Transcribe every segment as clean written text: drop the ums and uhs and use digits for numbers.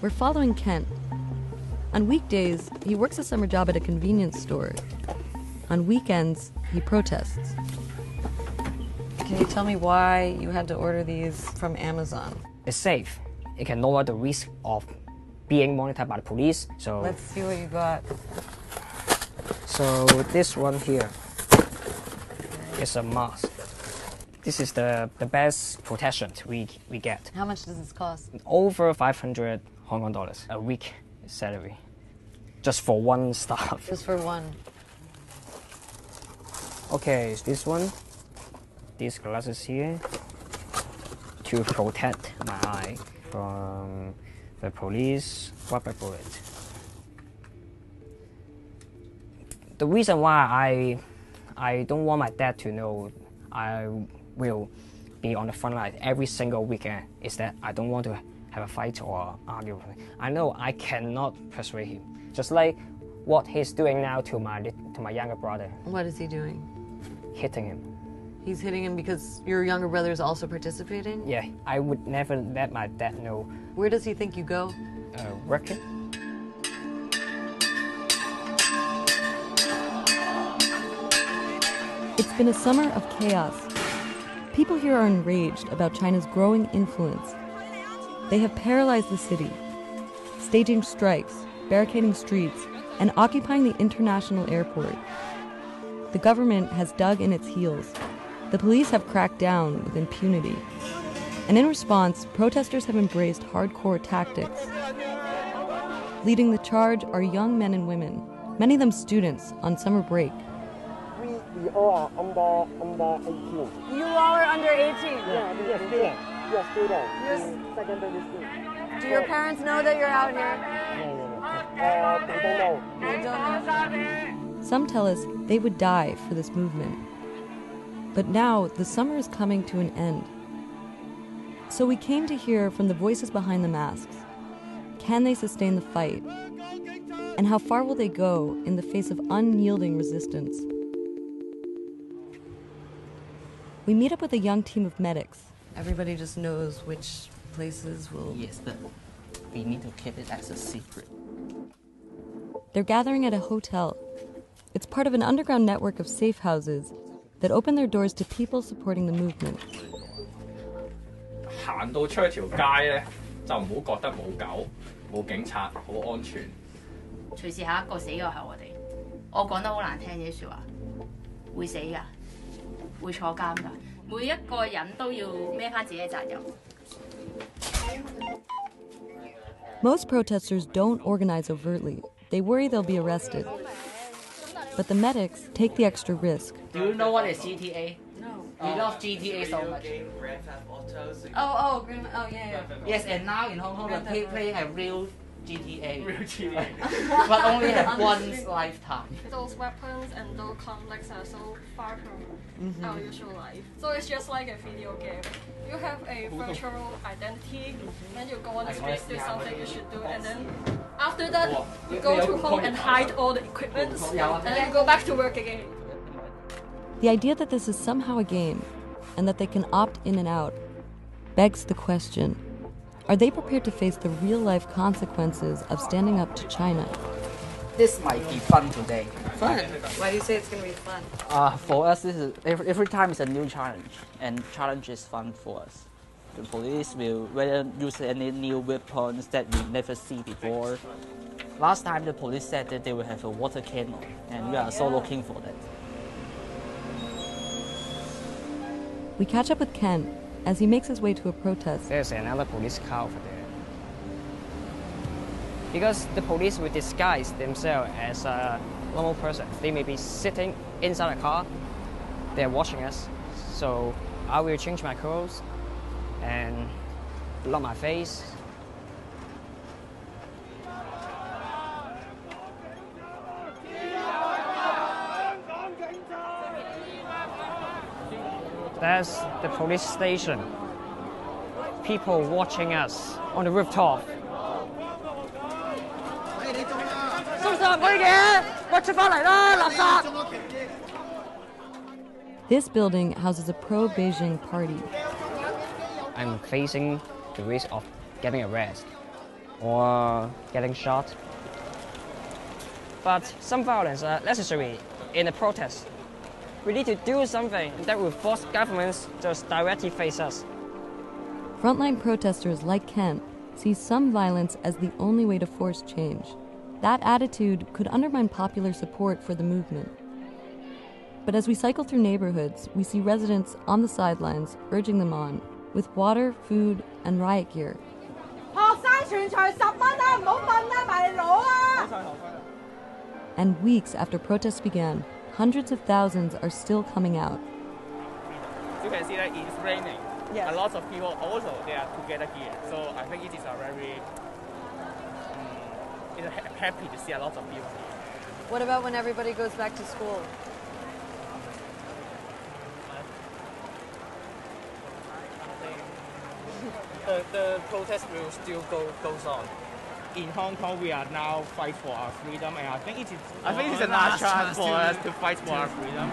We're following Kent. On weekdays, he works a summer job at a convenience store. On weekends, he protests. Can you tell me why you had to order these from Amazon? It's safe. It can lower the risk of being monitored by the police. So let's see what you got. So this one here is a mask. This is the best protection we get. How much does this cost? Over 500 Hong Kong dollars a week salary. Just for one staff. Just for one. Okay, this one. These glasses here to protect my eye from the police rubber bullet. The reason why I don't want my dad to know I will be on the front line every single weekend is that I don't want to have a fight or argue with him. I know I cannot persuade him. Just like what he's doing now to my younger brother. What is he doing? Hitting him. He's hitting him because your younger brother is also participating? Yeah, I would never let my dad know. Where does he think you go? Working. It's been a summer of chaos. People here are enraged about China's growing influence. They have paralyzed the city, staging strikes, barricading streets, and occupying the international airport. The government has dug in its heels. The police have cracked down with impunity. And in response, protesters have embraced hardcore tactics. Leading the charge are young men and women, many of them students on summer break. We all are under 18. You all are under 18? Yeah, we are students. We are students in secondary school. Do your parents know that you're out here? No. They don't know. They don't know. Some tell us they would die for this movement. But now the summer is coming to an end. So we came to hear from the voices behind the masks. Can they sustain the fight? And how far will they go in the face of unyielding resistance? We meet up with a young team of medics. Everybody just knows which places will... Yes, but we need to keep it as a secret. They're gathering at a hotel. It's part of an underground network of safe houses that open their doors to people supporting the movement. 行到出去條街咧，就唔好覺得冇狗、冇警察，好安全。隨時下一個死嘅係我哋。我講得好難聽嘅説話，會死㗎，會坐監㗎。每一個人都要孭翻自己嘅責任。Most protesters don't organize overtly. They worry they'll be arrested. But the medics take the extra risk. Do you know what is GTA? No. We love GTA so much. Yeah. Yes, and now in Hong Kong, we're playing a real GTA. Real GTA. But only have once lifetime. Those weapons and those conflicts are so far from our usual life. So it's just like a video game. You have a virtual identity, then you go on the street, do something you should do, and then after that, you go to home and hide all the equipment, and then go back to work again. The idea that this is somehow a game, and that they can opt in and out, begs the question, are they prepared to face the real-life consequences of standing up to China? This might be fun today. Fun? Why do you say it's going to be fun? For us, this is every time is a new challenge, and challenge is fun for us. The police will use any new weapons that we never see before. Last time the police said that they will have a water cannon, and we are so looking for that. We catch up with Ken as he makes his way to a protest. There's another police car over there. Because the police will disguise themselves as a normal person. They may be sitting inside a car. They're watching us. So I will change my clothes and block my face. That's the police station. People watching us on the rooftop. This building houses a pro-Beijing party. I'm facing the risk of getting arrested. or getting shot. But some violence are necessary in a protest. We need to do something that will force governments to directly face us. Frontline protesters like Kent see some violence as the only way to force change. That attitude could undermine popular support for the movement. But as we cycle through neighborhoods, we see residents on the sidelines urging them on with water, food, and riot gear. And weeks after protests began, hundreds of thousands are still coming out. You can see that it's raining. Yes. A lot of people also they are together here. So I think it is a very happy to see a lot of people here. What about when everybody goes back to school? The protest will still goes on. In Hong Kong, we are now fight for our freedom, and I think it is a last chance for us to fight for our freedom.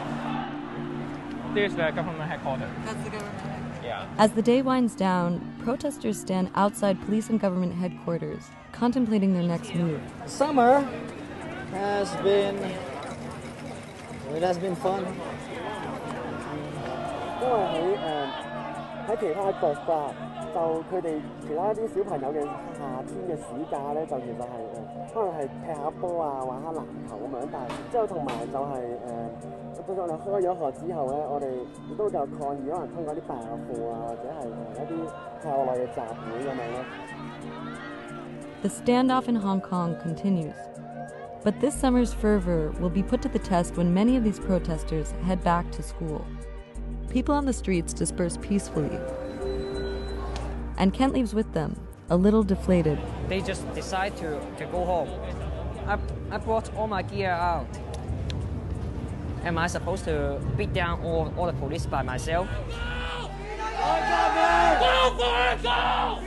This is the government headquarters. That's the government. Yeah. As the day winds down, protesters stand outside police and government headquarters, contemplating their next move. Summer has been fun. 因為喺其他國家，就佢哋其他啲小朋友嘅夏天嘅暑假咧，就其實係可能係踢下波啊、玩下籃球咁樣，但係之後同埋就係就算我哋開咗學之後咧，我哋亦都有抗議，可能通過啲罷課啊，或者係一啲校內嘅集會咁樣咯。The standoff in Hong Kong continues. But this summer's fervor will be put to the test when many of these protesters head back to school. People on the streets disperse peacefully. And Kent leaves with them, a little deflated. They just decide to go home. I brought all my gear out. Am I supposed to beat down all the police by myself? Go for it, go!